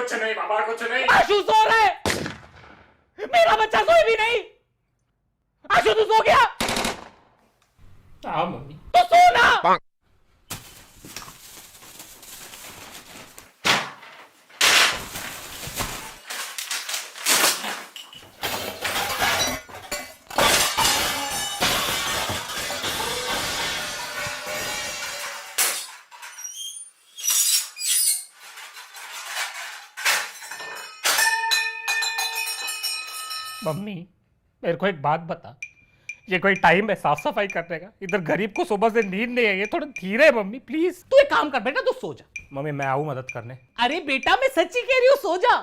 कुछ नहीं पापा, कुछ नहीं। आशु सो रहा है, मेरा बच्चा सोए भी नहीं। आशु तू सो गया? हाँ मम्मी। तो सो ना। मम्मी मेरे को एक बात बता, ये कोई टाइम है साफ सफाई करने का? इधर गरीब को सुबह से नींद नहीं आई है, थोड़ा धीरे मम्मी प्लीज। तू एक काम कर बेटा, तू सो जा। मम्मी मैं आऊं मदद करने? अरे बेटा मैं सच्ची कह रही हूँ, सो जा।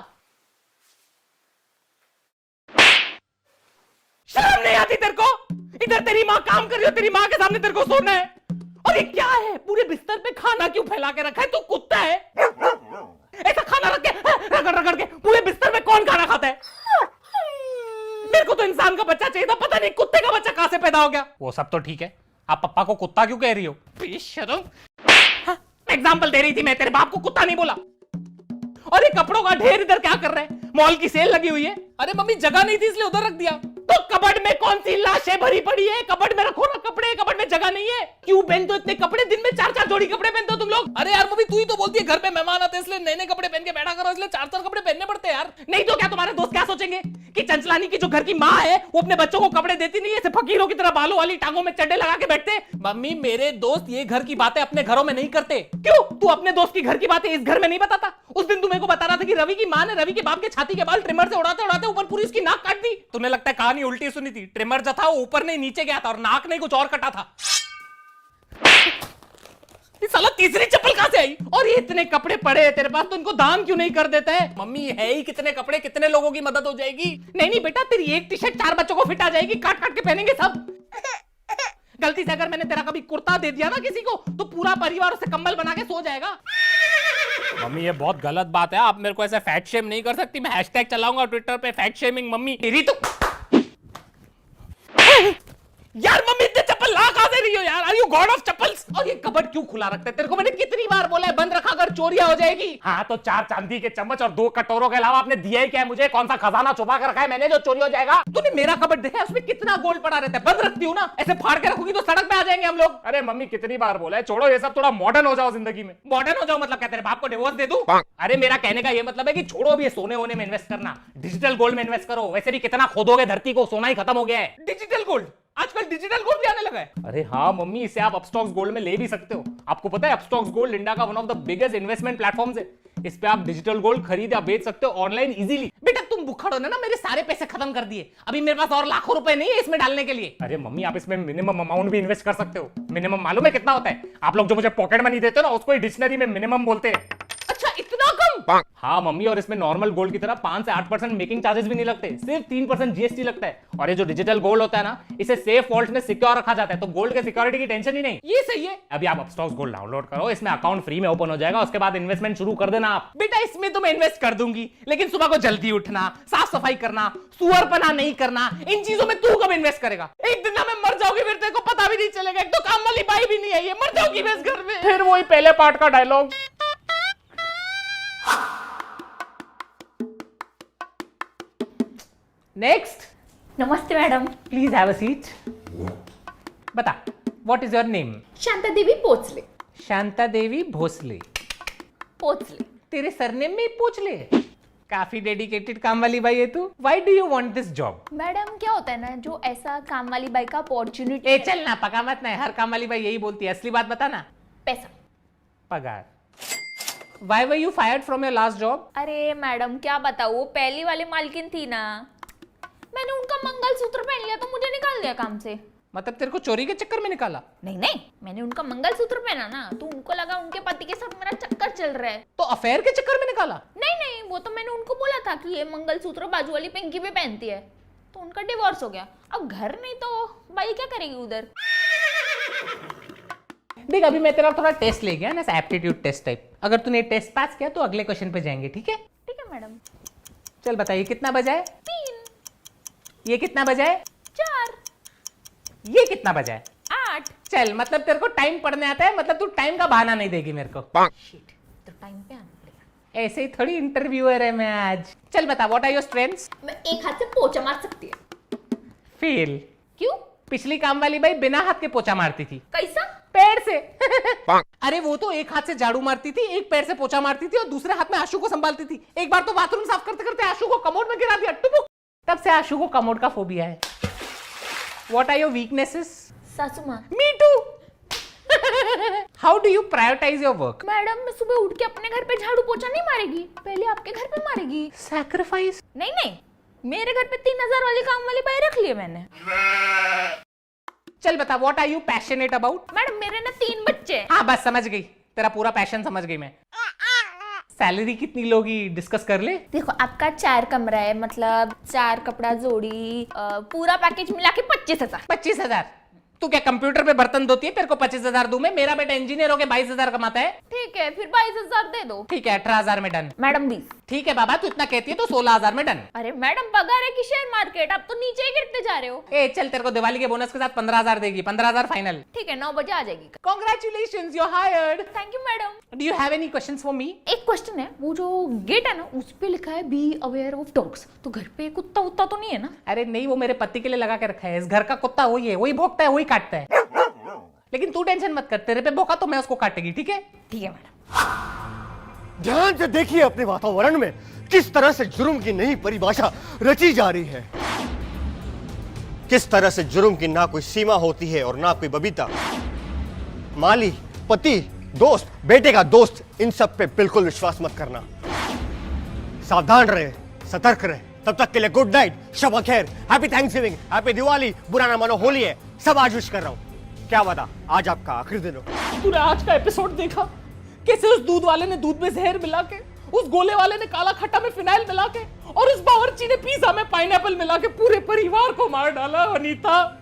शर्म नहीं आती तेरे को? इधर तेरी माँ काम कर रही हो, तेरी माँ के सामने तेरे को सोना है। और ये क्या है, पूरे बिस्तर पे खाना क्यों फैला के रखा है? तू कुत्ता है? ऐसा खाना रख के रगड़ रगड़ के पूरे बिस्तर में कौन खाना खाता है? मेरे को तो इंसान का बच्चा चाहिए था, पता नहीं कुत्ते का बच्चा कहां से पैदा हो गया। वो सब तो ठीक है, आप पप्पा को कुत्ता क्यों कह रही हो? बेशर्म। एग्जाम्पल दे रही थी मैं, तेरे बाप को कुत्ता नहीं बोला। और ये कपड़ों का ढेर इधर क्या कर रहे हैं? मॉल की सेल लगी हुई है। अरे मम्मी जगह नहीं थी इसलिए उधर रख दिया। तो कबर्ड में कौन सी लाशें भरी पड़ी है? कबर्ड में रखो ना कपड़े, कबर्ड में जगह नहीं है। क्यों पहनते हो इतने कपड़े? दिन में 4-4 जोड़ी कपड़े पहनते हो तुम लोग। अरे यार मम्मी तू ही तो बोलती है घर पे मेहमान आते हैं इसलिए नए नए कपड़े पहन के बैठा करो, इसलिए 4-4 कपड़े पहनने पड़ते हैं यार। नहीं तो क्या तुम्हारे दोस्त क्या सोचेंगे कि चंचलानी की जो घर की माँ है वो अपने बच्चों को कपड़े देती नहीं है, ऐसे फकीरों की तरह बालों वाली टांगों में चड्डे लगा के बैठते। मम्मी मेरे दोस्त ये घर की बातें अपने घरों में नहीं करते। क्यों? तू अपने दोस्त की घर की बातें इस घर में नहीं बताता? उस दिन तू मेरे को बता रहा था कि रवि की माँ ने रवि के बाप के छाती के बाल ट्रिमर से उड़ाते उड़ाते ऊपर पूरी उसकी नाक काट दी। तुम्हें लगता है कहानी उल्टी सुनी थी? ट्रिमर जो था वो ऊपर नहीं नीचे गया था और नाक नहीं कुछ और कटा था। ये साला तीसरी चप्पल कहां से आई? और ये इतने कपड़े पड़े हैं तेरे पास, तो इनको दान क्यों नहीं कर देता है? मम्मी है ही कितने कपड़े, कितने लोगों की मदद हो जाएगी। नहीं नहीं बेटा, तेरी एक टी शर्ट 4 बच्चों को फिट आ जाएगी, काट काट के पहनेंगे सब। गलती से अगर मैंने तेरा कभी कुर्ता दे दिया ना किसी को, तो पूरा परिवार उसे कंबल बना के सो जाएगा। मम्मी ये बहुत गलत बात है, आप मेरे को ऐसे फैट शेम नहीं कर सकती। मैं हैशटैग चलाऊंगा ट्विटर पे, फैट शेमिंग मम्मी। तेरी तो यार मम्मी इतने चप्पल ला कहां से रही हो यार? Are you god of chappals? और ये कबर्ड क्यों खुला रखता है? तेरे को मैंने कितनी बार बोला है बंद रखा कर, चोरियां हो जाएगी। हाँ तो 4 चांदी के चम्मच और 2 कटोरों के अलावा आपने दिया ही क्या है मुझे? कौन सा खजाना छुपा कर रखा है मैंने जो चोरी हो जाएगा? तूने मेरा कबर्ड देखा है? उसमें कितना गोल्ड पड़ा रहता है। बंद रखती हूँ ना, ऐसे फाड़ के रखूंगी तो सड़क पे आ जाएंगे हम लोग। अरे मम्मी कितनी बार बोला है, छोड़ो ये सब, थोड़ा मॉडर्न हो जाओ जिंदगी में। मॉडर्न हो जाओ मतलब क्या? तेरे बाप को डिवोर्स दे दूं? अरे मेरा कहने का ये मतलब है कि छोड़ो अभी ये सोने होने में इन्वेस्ट करना, डिजिटल गोल्ड में इन्वेस्ट करो। वैसे भी कितना खोदोगे धरती को, सोना ही खत्म हो गया है। Digital gold? आजकल डिजिटल गोल्ड भी आने लगा है। अरे हाँ मम्मी, इसे आप अपस्टॉक्स गोल्ड में ले भी सकते हो। आपको पता है अपस्टॉक्स गोल्ड इंडिया का one of the biggest investment platforms है। इस पे आप डिजिटल गोल्ड खरीद या बेच सकते हो ऑनलाइन इजीली। बेटा तुम बुखड़ो ना, मेरे सारे पैसे खत्म कर दिए। अभी मेरे पास और लाखों रुपए नहीं है इसमें डालने के लिए। अरे मम्मी आप इसमें मिनिमम अमाउंट भी इन्वेस्ट कर सकते हो। मिनिमम मालूम है कितना होता है? आप लोग जो मुझे पॉकेट मनी देते हो ना, उसको डिक्शनरी में मिनिमम बोलते हैं। अच्छा इतना कम? हाँ मम्मी, और इसमें नॉर्मल गोल्ड की तरह 5 से 8% मेकिंग चार्जेस भी नहीं लगते, सिर्फ 3% जीएसटी लगता है। और ये जो डिजिटल गोल्ड होता है ना, इसे सेफ वॉल्ट में सिक्योर रखा जाता है, तो गोल्ड के सिक्योरिटी की टेंशन ही नहीं। ये सही है। अभी आप अपस्टॉक्स गोल्ड डाउनलोड करो, इसमें अकाउंट फ्री में ओपन हो जाएगा, उसके बाद इन्वेस्टमेंट शुरू कर देना आप। बेटा इसमें तो मैं इन्वेस्ट कर दूंगी, लेकिन सुबह को जल्दी उठना, साफ सफाई करना, सुअरपना नहीं करना, इन चीजों में तू कब इन्वेस्ट करेगा? एक दिन ना मैं मर जाऊंगी, फिर तेरे को पता भी नहीं चलेगा। एक तो काम वाली बाई भी नहीं आई है, मर जाऊंगी मैं इस घर में। फिर वही पहले पार्ट का डायलॉग। नेक्स्ट। नमस्ते madam. Please have a seat. बता, what is your name? Shanta Devi Pochle. Shanta देवी भोसले। पोचले। तेरे सरनेम में ही पूछ ले। काफी डेडिकेटेड काम वाली बाई है तू। Why do you want this job? Madam क्या होता है ना, जो ऐसा काम वाली बाई का अपॉर्चुनिटी। ए चल ना, पका मत ना, हर काम वाली बाई यही बोलती है। असली बात बता ना। पैसा। पगार। Why were you fired from your last job? अरे मैडम क्या बताऊँ, वो पहली वाली मालकिन थी ना, मैंने उनका मंगलसूत्र पहन लिया तो मुझे निकाल दिया काम से। मतलब तेरे को चोरी के चक्कर में निकाला? नहीं नहीं, मैंने उनका मंगलसूत्र पहना ना, तो उनको लगा उनके पति के साथ मेरा चक्कर चल रहा है। तो अफेयर के चक्कर में निकाला? नहीं नहीं, वो तो मैंने उनको बोला था कि ये मंगलसूत्र बाजू वाली पिंकी भी पहनती है, तो उनका डिवोर्स हो गया। अब घर नहीं तो बाई क्या करेगी उधर। देख अभी मैं तेरा थोड़ा टेस्ट ले गया ना, एप्टीट्यूड टेस्ट टाइप। अगर तूने टेस्ट पास किया तो अगले क्वेश्चन पे जाएंगे, ठीक है? ठीक है मैडम। चल बताइए कितना बजा है? 3। ये कितना बजा है? 4। ये कितना बजा है? 8। चल मतलब तेरे को टाइम पढ़ने आता है, मतलब तू टाइम का बहाना नहीं देगी मेरे को। शिट, तो टाइम पे आना पड़ेगा। ऐसे ही थोड़ी इंटरव्यूअर है मैं आज। चल बता, व्हाट आर योर स्ट्रेंथ्स? मैं एक हाथ से पोछा मार सकती है। फेल। क्यों? पिछली काम वाली बाई बिना हाथ के पोछा मारती थी। कैसा? पैर से। अरे वो तो एक हाथ से झाड़ू मारती थी, एक पैर से पोछा मारती थी और दूसरे हाथ में आशु को संभालती थी। एक बार तो बाथरूम साफ करते करते आशु को कमोड में गिरा दिया, टुपुक। तब से आशु को कमोड का फोबिया है। What are your weaknesses? सासू माँ। Me too. How do you prioritise your work? Madam मैं सुबह उठ के अपने घर पे झाड़ू पोछा नहीं मारेगी, पहले आपके घर पे मारेगी। सैक्रिफाइस? नहीं नहीं, मेरे घर पे 3000 वाली काम वाली बाई रख लिए मैंने। चल बता, what are you passionate about? Madam मेरे ना 3 बच्चे हैं। हाँ बस समझ गई, तेरा पूरा पैशन समझ गई मैं। सैलरी कितनी लोगी डिस्कस कर ले। देखो आपका 4 कमरा है, मतलब 4 कपड़ा जोड़ी, पूरा पैकेज मिला के 25,000। 25,000? तू क्या कंप्यूटर पे बर्तन धोती है, तेरे को 25,000 दूं मैं? मेरा बेटा इंजीनियर होके 22,000 कमाता है। ठीक है फिर 22,000 दे दो। ठीक है 18,000 में डन। मैडम 20। ठीक है बाबा, तू इतना कहती है तो 16,000 में डन। अरे मैडम पगार है कि शेयर मार्केट, आप तो नीचे ही गिरते जा रहे हो। ए चल, तेरे को दिवाली के बोनस के साथ 15,000 देगी। 15,000 फाइनल। ठीक है 9 बजे आ जाएगी। Congratulations, you're hired. Thank you madam. Do you have any questions for me? एक क्वेश्चन है, वो जो गेट है ना उस पे लिखा है बी अवेयर ऑफ डॉग्स, तो घर पे कुत्ता उत्ता तो नहीं है ना? अरे नहीं, वो मेरे पति के लिए लगा के रखा है। इस घर का कुत्ता वही है, वही भौंकता है, वही काटता है। लेकिन तू टेंशन मत कर, तेरे पे भौंका तो मैं उसको काटेगी। ठीक है? ठीक है मैडम। ध्यान से देखिए अपने वातावरण में किस तरह से जुर्म की नई परिभाषा रची जा रही है। किस तरह से जुर्म की ना कोई सीमा होती है और ना कोई बबीता। माली, पति, दोस्त, बेटे का दोस्त, इन सब पे बिल्कुल विश्वास मत करना। सावधान रहे, सतर्क रहे। तब तक के लिए गुड नाइट, शब खैर, हैप्पी थैंक्सगिविंग, हैप्पी दिवाली, बुरा ना मानो होली है, सब आज विश कर रहा हूं। क्या बता, आज आपका आखिरी दिन हो। तूने आज का एपिसोड देखा? कैसे उस दूध वाले ने दूध में जहर मिला के, उस गोले वाले ने काला खट्टा में फिनाइल मिला के, और उस बावर्ची ने पिज्जा में पाइनएप्पल मिला के पूरे परिवार को मार डाला। अनीता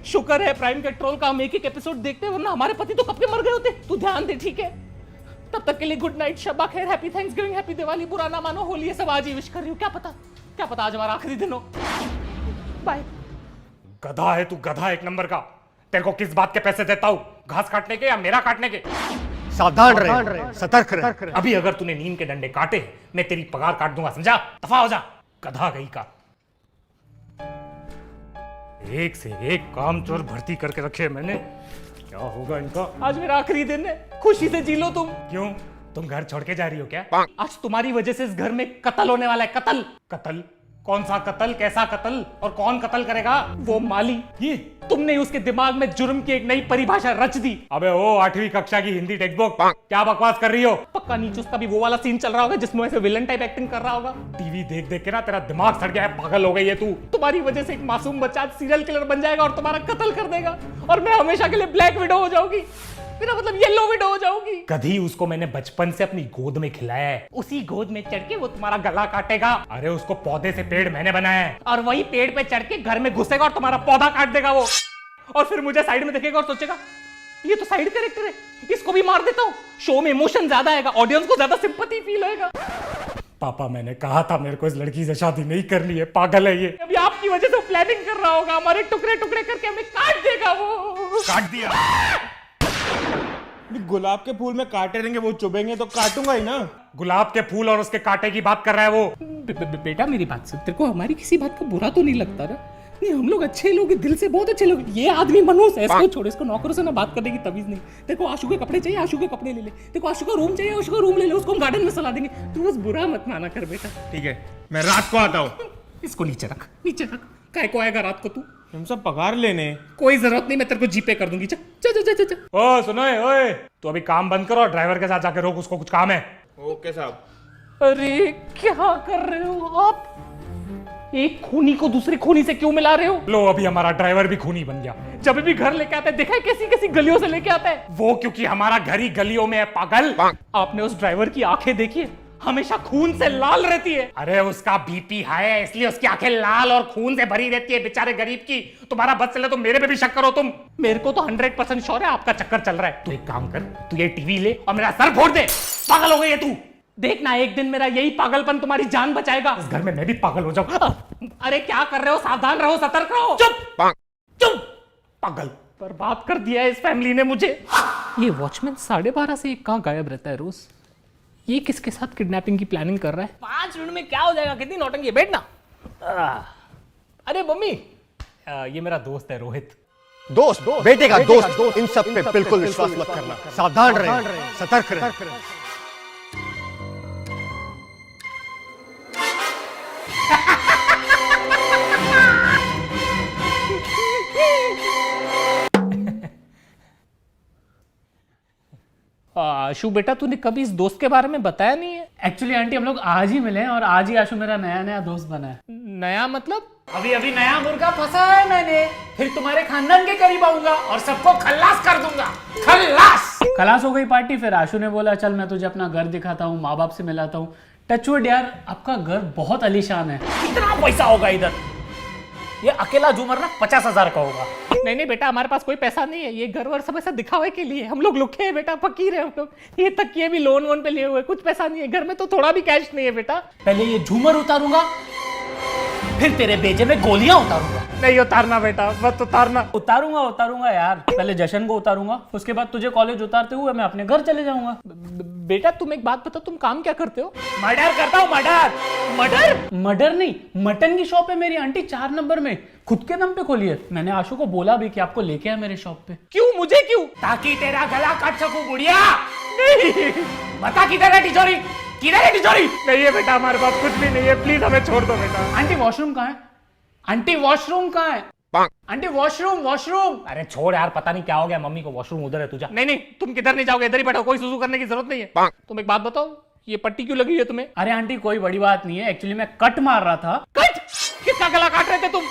शुक्र है प्राइम कंट्रोल का हम एक एक एपिसोड देखते, वरना हमारे पति तो कब के मर गए होते। तू ध्यान दे, ठीक है? तब तक के लिए गुड नाइट, शब्बा खैर, हैप्पी थैंक्सगिविंग, हैप्पी दिवाली, बुरा ना मानो होली है, सब आज ही विश कर रही हूँ। क्या पता आज हमारा आखिरी दिन हो। बाय। गधा है तू, गधा एक नंबर का। तेरे को किस बात के पैसे देता हूँ, घास काटने के या मेरा काटने के? सावधान रहे, सतर्क रहे। अभी अगर तूने नीम के डंडे काटे, मैं तेरी पगार काट दूंगा, समझा? दफा हो जा, गधा गई का। एक से एक कामचोर भर्ती करके रखे मैंने, क्या होगा इनका? आज मेरा आखिरी दिन है, खुशी से जी लो तुम। क्यों, तुम घर छोड़ के जा रही हो क्या? आज तुम्हारी वजह से इस घर में कत्ल होने वाला है। कत्ल। कत्ल? कौन सा कत्ल, कैसा कत्ल, और कौन कत्ल करेगा? वो माली, ये तुमने उसके दिमाग में जुर्म की एक नई परिभाषा रच दी। अबे ओ 8वीं कक्षा की हिंदी टेक्स्ट बुक, क्या बकवास कर रही हो? पक्का नीचे उसका भी वो वाला सीन चल रहा होगा जिसमें ऐसे विलन टाइप एक्टिंग कर रहा होगा। टीवी देख देख के ना तेरा दिमाग सड़ गया है, पागल हो गई है तू। तुम्हारी वजह से एक मासूम बच्चा सीरियल किलर बन जाएगा और तुम्हारा कत्ल कर देगा, और मैं हमेशा के लिए ब्लैक विडो हो जाऊंगी। मेरा मतलब येलो विडो हो जाऊंगी। कभी उसको मैंने बचपन से अपनी गोद में खिलाया है, उसी गोद में चढ़ के वो तुम्हारा गला काटेगा, अरे उसको पौधे से पेड़ मैंने बनाया है। और वही पेड़ पे चढ़ के घर में घुसेगा और तुम्हारा पौधा काट देगा वो, और फिर मुझे साइड में देखेगा और सोचेगा ये तो साइड कैरेक्टर है, इसको भी मार देता हूँ। शो में इमोशन ज्यादा आएगा, ऑडियंस को ज्यादा सिंपैथी फील होएगा। पापा मैंने कहा था मेरे को इस लड़की से शादी नहीं करनी है, पागल है ये। अभी आपकी वजह से प्लानिंग कर रहा होगा, हमारे टुकड़े टुकड़े करके हमें काट देगा वो। काट दिया। गुलाब के फूल में कांटे रहेंगे, वो चुभेंगे तो काटूंगा ही ना। गुलाब के फूल और उसके कांटे की बात कर रहा है वो। बेटा मेरी बात सुन, तेरे को हमारी किसी बात का बुरा तो नहीं लगता ना? नहीं, हम लोग अच्छे लोग, दिल से बहुत अच्छे लोग। ये आदमी मनोज है, इसको छोड़, इसको नौकरों से ना बात करने की तमीज नहीं। तेरे को आशु के कपड़े चाहिए, आशु के कपड़े ले ले। तेरे को आशु का रूम चाहिए, आशु का रूम ले ले, उसको हम गार्डन में सला देंगे। तू बस बुरा मत माना कर बेटा। ठीक है, मैं रात को आता हूँ। इसको नीचे रख, नीचे रख। काय को आएगा रात को तू? हम सब पगार लेने। कोई जरूरत नहीं, मैं तेरे को जीपे कर दूंगी। चल चल चल चल चल। ओ सुनो ओए, तू अभी काम बंद करो, ड्राइवर के साथ जाके रोक, उसको कुछ काम है। ओके साहब। अरे क्या कर रहे हो आप? एक खूनी को दूसरे खूनी से क्यों मिला रहे हो? लो अभी हमारा ड्राइवर भी खूनी बन गया। जब भी घर लेके आता है, देखा है कैसी कैसी गलियों से लेके आता है वो, क्योंकि हमारा घर ही गलियों में है, पागल। आपने उस ड्राइवर की आंखें देखी है? हमेशा खून से लाल रहती है। अरे उसका बीपी हाई है, इसलिए उसकी आंखें लाल और खून से भरी रहती है, बेचारे गरीब की। तुम्हारा बस चले तो मेरे पे भी शक करो तुम। मेरे को तो 100% श्योर है आपका चक्कर चल रहा है। तू एक काम कर, तू ये टीवी ले और मेरा सर फोड़ दे। पागल हो गई है तू। देखना एक दिन मेरा यही पागलपन तुम्हारी जान बचाएगा। इस घर में मैं भी पागल हो जाऊं। अरे क्या कर रहे हो? सावधान रहो, सतर्क रहो। चुप चुप, पागल। बर्बाद कर दिया है इस फैमिली ने मुझे। ये वॉचमैन 12:30 से कहाँ गायब रहता है रोज? ये किसके साथ किडनैपिंग की प्लानिंग कर रहा है? 5 मिनट में क्या हो जाएगा? कितनी नौटंकी है, बैठना। अरे मम्मी, ये मेरा दोस्त है रोहित। दोस्त बेटे का दोस्त, इन सब पे बिल्कुल विश्वास मत करना, सावधान रहे, सतर्क रहे। आशु बेटा, तूने कभी इस दोस्त के बारे में बताया नहीं है। एक्चुअली आंटी हम लोग आज ही मिले हैं और आज ही आशु मेरा नया नया दोस्त बना है। नया मतलब? अभी अभी नया मुर्गा फंसा है मैंने, फिर तुम्हारे खानदान के करीब आऊंगा और सबको खल्लास कर दूंगा। खलास हो गई पार्टी, फिर आशु ने बोला चल मैं तुझे अपना घर दिखाता हूँ, माँ बाप से मिलाता हूँ। टचवुड यार, आपका घर बहुत आलीशान है। कितना पैसा होगा इधर? ये अकेला झूमर ना 50,000 का होगा। नहीं बेटा, हमारे पास कोई पैसा नहीं है, ये घर वर सब ऐसा दिखावे के लिए। हम लोग लुखे हैं बेटा, फकीर है हम लोग। ये तकिए भी लोन वोन पे लिए हुए, कुछ पैसा नहीं है घर में, तो थोड़ा भी कैश नहीं है बेटा। पहले ये झूमर उतारूंगा, फिर तेरे बेजे में गोलियां उतारूंगा। नहीं उतारना बेटा, मत उतारना। उतारूंगा यार, पहले जशन को उतारूंगा, उसके बाद तुझे कॉलेज उतारते हुए मैं अपने घर चले जाऊंगा। बेटा तुम एक बात बताओ, तुम काम क्या करते हो? मर्डर करता हूँ। मर्डर नहीं, मटन की शॉप है मेरी आंटी 4 नंबर में, खुद के दम पे खोली है। मैंने आशु को बोला भी कि आपको लेके आए मेरे शॉप पे। क्यों? मुझे क्यों? ताकि तेरा गला काट सकूं बुढ़िया। नहीं बता किधर है तिजोरी, किधर है तिजोरी? नहीं है बेटा, हमारे पास कुछ भी नहीं है, प्लीज हमें छोड़ दो बेटा। आंटी वॉशरूम कहाँ है? आंटी वॉशरूम कहाँ है? Aunty washroom. अरे छोड़ यार, पता नहीं क्या हो गया मम्मी को, वॉशरूम उधर है तुझा। नहीं तुम किधर नहीं जाओगे, इधर ही बैठो, कोई सुसु करने की जरूरत नहीं है। तुम एक बात बताओ, ये पट्टी क्यों लगी है तुम्हें? अरे आंटी कोई बड़ी बात नहीं है, एक्चुअली मैं कट मार रहा था। कट? किसका गला काट रहे थे तुम?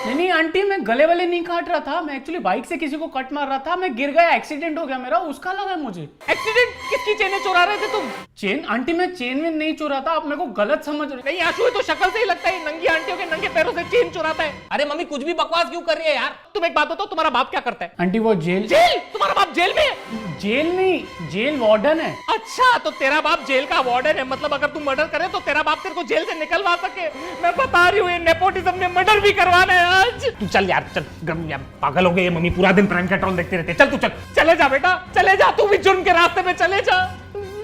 नहीं आंटी, मैं गले वाले नहीं काट रहा था, मैं एक्चुअली बाइक से किसी को कट मार रहा था, मैं गिर गया, एक्सीडेंट हो गया मेरा, उसका लगा मुझे। एक्सीडेंट? किसकी चेनें चुरा रहे थे तुम? चेन? आंटी मैं चेन में नहीं चुरा था, आप मेरे को गलत समझ रहे। नहीं आशु, तो शक्ल से ही लगता है नंगी आंटियों के नंगे पैरों से चेन चुराता है। अरे मम्मी कुछ भी बकवास क्यों कर रही है यार? तुम एक बात बताओ, तुम्हारा बाप क्या करता है? आंटी वो जेल तुम्हारा बाप जेल में है? जेल नहीं, जेल वार्डन है। अच्छा, तो तेरा बाप जेल का वार्डन है, मतलब अगर तुम मर्डर करे तो तेरा बाप तेरे को जेल से निकलवा सके। मैं बता रही हूँ, ये नेपोटिज्म ने मर्डर भी करवाना है आज। तू चल यार, चल, यार पागल हो गए ये मम्मी, पूरा दिन प्राइम पेट्रोल देखते रहते। चल तू चले जा बेटा, चले जा, तू भी जुर्म के रास्ते में चले जा।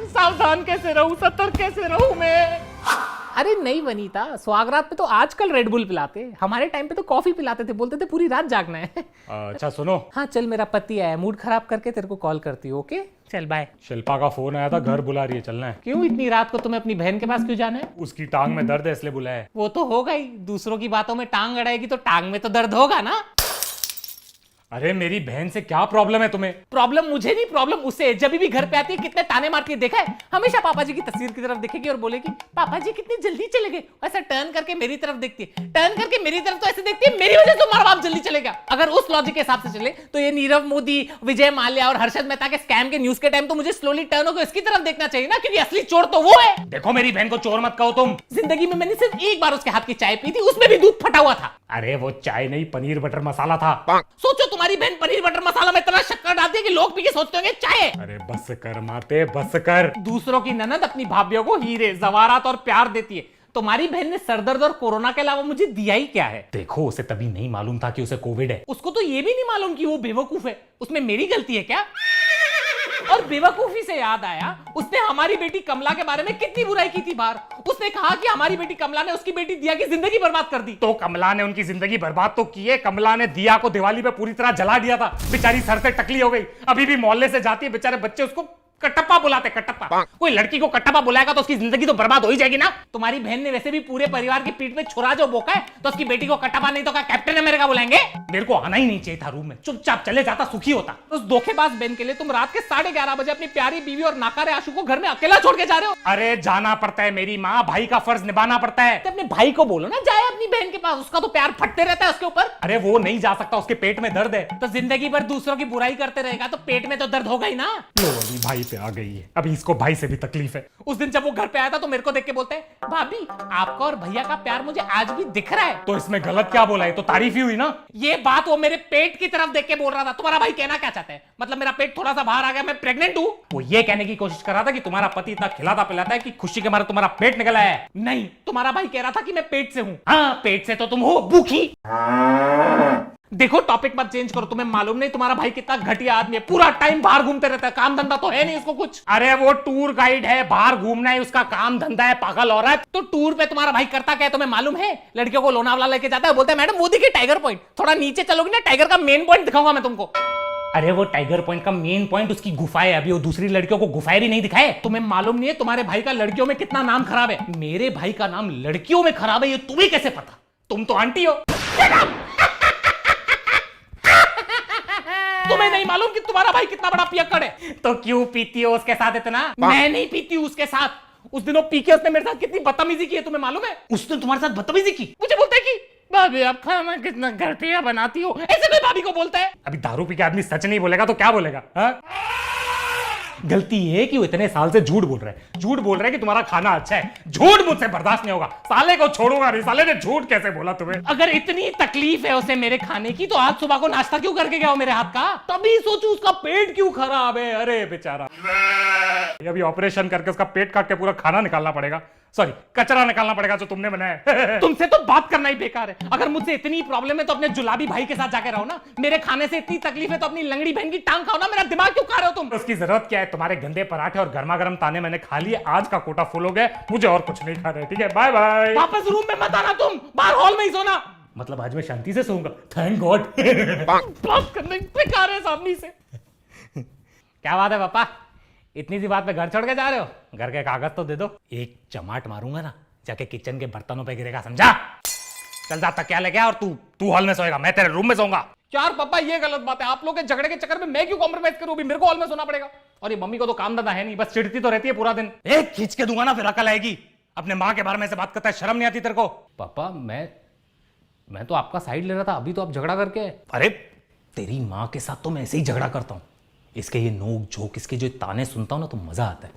सावधान कैसे रहूं, सतर्क कैसे रहूं मैं? अरे नहीं वनीता, स्वागरात पे तो आजकल रेड बुल पिलाते, हमारे टाइम पे तो कॉफी पिलाते थे, बोलते थे पूरी रात जागना है। अच्छा सुनो, हाँ चल, मेरा पति आया, मूड खराब करके तेरे को कॉल करती हूँ। ओके चल बाय। शिल्पा का फोन आया था, घर बुला रही है, चलना है। क्यों इतनी रात को तुम्हें अपनी बहन के पास क्यों जाना है? उसकी टांग में दर्द है इसलिए बुलाया है। वो तो होगा ही, दूसरों की बातों में टांग अड़ाएगी तो टांग में तो दर्द होगा ना। अरे मेरी बहन से क्या प्रॉब्लम है तुम्हें? प्रॉब्लम मुझे नहीं, प्रॉब्लम उसे। जब भी घर पे आती है कितने ताने मारती है, देखा है? हमेशा पापा जी की तस्वीर की तरफ देखेगी और बोलेगी पापा जी कितनी जल्दी चले गए, ऐसा टर्न करके मेरी तरफ देखती है, टर्न करके मेरी तरफ तो ऐसे देखती है मेरी वजह से तुम्हारा बाप जल्दी चलेगा। अगर उस लॉजिक के हिसाब से चले तो ये नीरव मोदी, विजय माल्या और हर्षद मेहता के स्कैम के न्यूज के टाइम तो मुझे स्लोली टर्न होकर इसकी तरफ देखना चाहिए ना, क्योंकि असली चोर तो वो है। देखो मेरी बहन को चोर मत कहो तुम। जिंदगी में मैंने सिर्फ एक बार उसके हाथ की चाय पी थी, उसमें भी दूध फटा हुआ था। अरे वो चाय नहीं, पनीर बटर मसाला था। सोचो तुम्हारी बहन पनीर बटर मसाला में इतना शक्कर डालती है कि लोग पी के सोचते होंगे चाय है। अरे बस कर माते, बस कर। दूसरों की ननद अपनी भाभीियों को हीरे जवारात और प्यार देती है, तुम्हारी बहन ने सरदर्द और कोरोना के अलावा मुझे दिया ही क्या है? देखो उसे तभी नहीं मालूम था कि उसे कोविड है। उसको तो ये भी नहीं मालूम कि वो बेवकूफ है, उसमें मेरी गलती है क्या? और बेवकूफी से याद आया, उसने हमारी बेटी कमला के बारे में कितनी बुराई की थी बाहर। उसने कहा कि हमारी बेटी कमला ने उसकी बेटी दिया की जिंदगी बर्बाद कर दी। तो कमला ने उनकी जिंदगी बर्बाद तो की है। कमला ने दिया को दिवाली पे पूरी तरह जला दिया था, बेचारी सर से टकली हो गई, अभी भी मोहल्ले से जाती है, बेचारे बच्चे उसको कटप्पा बुलाते, कटप्पा। कोई लड़की को कटप्पा बुलाएगा तो उसकी जिंदगी तो बर्बाद हो ही जाएगी ना। तुम्हारी बहन ने वैसे भी पूरे परिवार की पीठ पे छुरा जो बोका है, तो उसकी बेटी को कटप्पा नहीं तो क्या कैप्टन अमेरिका बुलाएंगे? मेरे को आना ही नहीं चाहिए था रूम में, चुपचाप चले जाता, सुखी होता। उस धोखेबाज बहन के लिए तुम रात के 11:30 बजे अपनी प्यारी बीवी और नाकारे आशु को घर में अकेला छोड़ के जा रहे हो। अरे जाना पड़ता है मेरी माँ, भाई का फर्ज निभाना पड़ता है। तो अपने भाई को बोलो ना जाए अपनी बहन के पास, उसका तो प्यार फटते रहता है उसके ऊपर। अरे वो नहीं जा सकता, उसके पेट में दर्द है। तो जिंदगी भर दूसरों की बुराई करते रहेगा तो पेट में तो दर्द होगा ही ना। लो अली भाई पे आ गई है, अभी इसको भाई से भी तकलीफ है। उस दिन जब वो घर पे आया था तो मेरे को देख के बोलते हैं भाभी आपका और भैया का प्यार मुझे आज भी दिख रहा है। तो इसमें गलत क्या बोला है? तो तारीफ ही हुई ना। ये बात वो मेरे पेट की तरफ देख के बोल रहा था। तुम्हारा भाई कहना क्या चाहता है? मतलब मेरा पेट थोड़ा सा बाहर आ गया, मैं प्रेग्नेंट हूं? वो ये कहने की कोशिश कर रहा था कि तुम्हारा पति इतना खिलाता पिलाता है कि खुशी के मारे तुम्हारा पेट निकला है। नहीं, तुम्हारा भाई कह रहा था कि मैं पेट से हूं। हाँ पेट से तो तुम हो भूखी। देखो टॉपिक मत चेंज करो, तुम्हें मालूम नहीं तुम्हारा भाई कितना घटिया आदमी है, पूरा टाइम बाहर घूमते रहता है, काम धंधा तो है नहीं इसको कुछ। अरे वो टूर गाइड है, बाहर घूमना है उसका काम धंधा है, पागल औरत। तो टूर पे तुम्हारा भाई करता क्या है तुम्हें मालूम है? लड़कियों को लोनावला लेके जाता है, बोलता है मैडम वो देखिए टाइगर पॉइंट, थोड़ा नीचे चलोगी ना टाइगर का मेन पॉइंट दिखाऊंगा मैं तुमको। अरे वो टाइगर पॉइंट का मेन पॉइंट उसकी गुफा है, अभी वो दूसरी लड़कियों को गुफाएं भी नहीं दिखाए। तुम्हें मालूम नहीं है तुम्हारे भाई का लड़कियों में कितना नाम खराब है? मेरे भाई का नाम लड़कियों में खराब है, ये तुम्हें कैसे पता? तुम तो आंटी हो। तुम्हें नहीं मालूम कि तुम्हारा भाई कितना बड़ा पियक्कड़ है? तो क्यों पीती हो उसके साथ इतना? मैं नहीं पीती हूं उसके साथ। उस दिनों पी के उसने मेरे साथ कितनी बदतमीजी की है तुम्हें मालूम है? उसने तुम्हारे साथ बदतमीजी की? मुझे बोलता है कि भाभी आप खाना कितना घटिया बनाती हो, ऐसे कोई भाभी को बोलता है। अभी दारू पी के आदमी सच नहीं बोलेगा तो क्या बोलेगा? हाँ? गलती ये है कि वो इतने साल से झूठ बोल रहा है, झूठ बोल रहा है कि तुम्हारा खाना अच्छा है। झूठ मुझसे बर्दाश्त नहीं होगा, साले को छोड़ूंगा नहीं। साले ने झूठ कैसे बोला तुम्हें? अगर इतनी तकलीफ है उसे मेरे खाने की तो आज सुबह को नाश्ता क्यों करके गया हो मेरे हाथ का? तभी सोचू उसका पेट क्यों खराब है। अरे बेचारा, अभी ऑपरेशन करके उसका पेट काट के पूरा खाना निकालना पड़ेगा, सॉरी कचरा निकालना पड़ेगा जो तुमने बनाया। तुमसे तो बात करना ही बेकार है। अगर मुझसे इतनी प्रॉब्लम है तो अपने जुलाबी भाई के साथ जाके रहो ना। मेरे खाने से इतनी तकलीफ है तो अपनी लंगड़ी बहन की टांग खाओ ना। मेरा दिमाग क्यों खा रहे हो तुम? उसकी जरूरत क्या है? तुम्हारे गंदे पराठे और गर्मा गर्म ताने मैंने खा लिए, आज का कोटा फुल हो गया, मुझे और कुछ नहीं खाना है। ठीक है, बाय बाय। वापस रूम में मत आना, तुम बाहर हॉल में ही सोना। मतलब आज मैं शांति से सोऊंगा, थैंक गॉड। बात करने बेकार है इस आदमी से। क्या बात है पापा, इतनी सी बात पे घर छोड़ के जा रहे हो? घर के कागज तो दे दो। एक चमाट मारूंगा ना, जाके किचन के बर्तनों पे गिरेगा, समझा? चल जा तकिया लेके आ और तू हॉल में सोएगा, मैं तेरे रूम में सोऊंगा। यार पापा ये गलत बात है, आप लोग के झगड़े के चक्कर में मैं क्यों कॉम्प्रोमाइज करूं? अभी मेरे को हॉल में सोना पड़ेगा। और ये मम्मी को तो काम धंधा है नहीं, बस चिढ़ती तो रहती है पूरा दिन। एक खींच के दूंगा ना फिर अकल आएगी। अपने माँ के बारे में से बात करता है, शर्म नहीं आती तेरे को? पापा मैं तो आपका साइड ले रहा था, अभी तो आप झगड़ा करके। अरे तेरी माँ के साथ तो मैं ऐसे ही झगड़ा करता हूँ, इसके ये नोक झोंक, इसके जो ताने सुनता हूँ ना तो मजा आता है।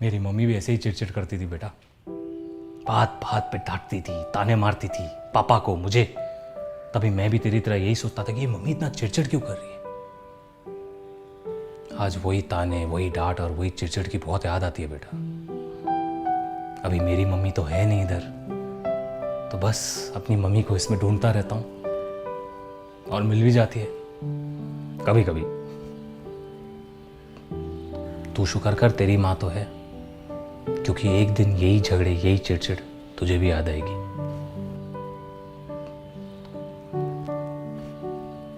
मेरी मम्मी भी ऐसे ही चिड़चिड़ करती थी बेटा, बात बात पे डांटती थी, ताने मारती थी पापा को, मुझे। तभी मैं भी तेरी तरह यही सोचता था कि ये मम्मी इतना चिड़चिड़ क्यों कर रही है। आज वही ताने, वही डांट और वही चिड़चिड़ की बहुत याद आती है बेटा। अभी मेरी मम्मी तो है नहीं इधर, तो बस अपनी मम्मी को इसमें ढूंढता रहता हूँ और मिल भी जाती है कभी कभी। तू शुक्र कर तेरी माँ तो है, क्योंकि एक दिन यही झगड़े, यही चिड़चिड़ तुझे भी याद आएगी।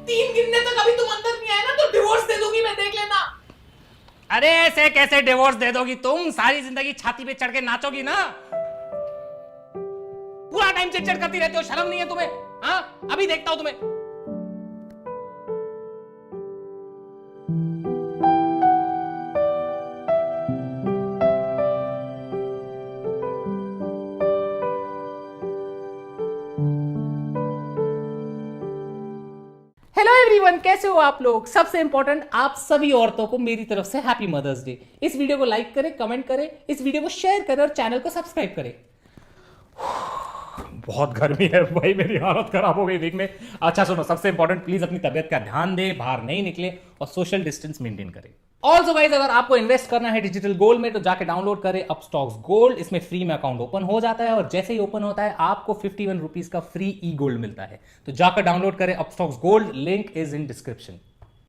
3 गिनने तक अभी तुम अंदर नहीं आए ना तो डिवोर्स दे दूंगी मैं, देख लेना। अरे ऐसे कैसे डिवोर्स दे दोगी तुम? सारी जिंदगी छाती पे चढ़ के नाचोगी ना। पूरा टाइम चिड़चिड़ करती रहती हो, शर्म नहीं है तुम्हें? हाँ अभी देखता हूं तुम्हें। हेलो एवरीवन, कैसे हो आप लोग? सबसे इंपॉर्टेंट, आप सभी औरतों को मेरी तरफ से हैप्पी मदर्स डे। इस वीडियो को लाइक करें, कमेंट करें, इस वीडियो को शेयर करें और चैनल को सब्सक्राइब करें। बहुत गर्मी है भाई, मेरी हालत खराब हो गई वीक में। अच्छा सुनो, सबसे इंपॉर्टेंट, प्लीज अपनी तबियत का ध्यान दे, बाहर नहीं निकले और सोशल डिस्टेंस मेंटेन करें। ऑल्सो गाइस, अगर आपको इन्वेस्ट करना है डिजिटल गोल्ड में तो जाके डाउनलोड करें अपस्टॉक्स गोल्ड। इसमें फ्री में अकाउंट ओपन हो जाता है और जैसे ही ओपन होता है आपको 51 रुपीज का फ्री ई गोल्ड मिलता है। तो जाकर डाउनलोड करें Upstox gold, link is in description.